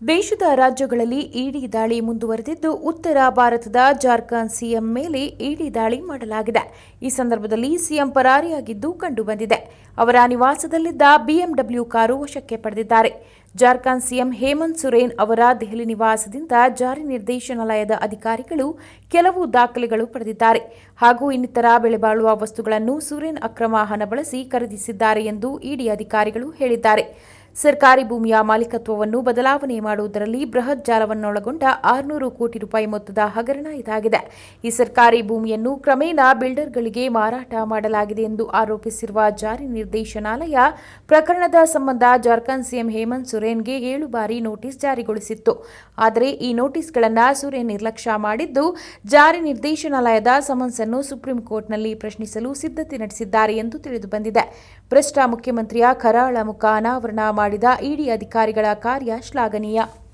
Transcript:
ದೇಶದ ರಾಜ್ಯಗಳಲ್ಲಿ ಇಡಿ ದಾಳಿ ಮುಂದುವರೆದಿದ್ದು, ಉತ್ತರ ಭಾರತದ ಜಾರ್ಖಂಡ್ ಸಿಎಂ ಮೇಲೆ ಇಡಿ ದಾಳಿ ಮಾಡಲಾಗಿದೆ. ಈ ಸಂದರ್ಭದಲ್ಲಿ ಸಿಎಂ ಪರಾರಿಯಾಗಿದ್ದು ಕಂಡುಬಂದಿದೆ. ಅವರ ನಿವಾಸದಲ್ಲಿದ್ದ ಬಿಎಂಡಬ್ಲ್ಯೂ ಕಾರು ವಶಕ್ಕೆ ಪಡೆದಿದ್ದಾರೆ. ಜಾರ್ಖಂಡ್ ಸಿಎಂ ಹೇಮಂತ್ ಸೊರೇನ್ ಅವರ ದೆಹಲಿ ನಿವಾಸದಿಂದ ಜಾರಿ ನಿರ್ದೇಶನಾಲಯದ ಅಧಿಕಾರಿಗಳು ಕೆಲವು ದಾಖಲೆಗಳು ಪಡೆದಿದ್ದಾರೆ ಹಾಗೂ ಇನ್ನಿತರ ಬೆಲೆಬಾಳುವ ವಸ್ತುಗಳನ್ನು ಸೊರೇನ್ ಅಕ್ರಮ ಹಣ ಬಳಸಿ ಖರೀದಿಸಿದ್ದಾರೆ ಎಂದು ಇಡಿ ಅಧಿಕಾರಿಗಳು ಹೇಳಿದ್ದಾರೆ. ಸರ್ಕಾರಿ ಭೂಮಿಯ ಮಾಲೀಕತ್ವವನ್ನು ಬದಲಾವಣೆ ಮಾಡುವುದರಲ್ಲಿ ಬೃಹತ್ ಜಾಲವನ್ನೊಳಗೊಂಡ 600 ಕೋಟಿ ರೂಪಾಯಿ ಮೊತ್ತದ ಹಗರಣ ಇದಾಗಿದೆ. ಈ ಸರ್ಕಾರಿ ಭೂಮಿಯನ್ನು ಕ್ರಮೇಣ ಬಿಲ್ಡರ್ಗಳಿಗೆ ಮಾರಾಟ ಮಾಡಲಾಗಿದೆ ಎಂದು ಆರೋಪಿಸಿರುವ ಜಾರಿ ನಿರ್ದೇಶನಾಲಯ ಪ್ರಕರಣದ ಸಂಬಂಧ ಜಾರ್ಖಂಡ್ ಸಿಎಂ ಹೇಮಂತ್ ಸೊರೇನ್ಗೆ 7 ಬಾರಿ ನೋಟಿಸ್ ಜಾರಿಗೊಳಿಸಿತ್ತು. ಆದರೆ ಈ ನೋಟಿಸ್ಗಳನ್ನು ಸೊರೇನ್ ನಿರ್ಲಕ್ಷ್ಯ ಮಾಡಿದ್ದು, ಜಾರಿ ನಿರ್ದೇಶನಾಲಯದ ಸಮನ್ಸ್ ಅನ್ನು ಸುಪ್ರೀಂ ಕೋರ್ಟ್ನಲ್ಲಿ ಪ್ರಶ್ನಿಸಲು ಸಿದ್ಧತೆ ನಡೆಸಿದ್ದಾರೆ ಎಂದು ತಿಳಿದುಬಂದಿದೆ. ಭ್ರಷ್ಟ ಮುಖ್ಯಮಂತ್ರಿಯ ಕರಾಳ ಮುಖ ಅನಾವರಣ ಮಾಡಿದ ಇಡಿ ಅಧಿಕಾರಿಗಳ ಕಾರ್ಯ ಶ್ಲಾಘನೀಯ.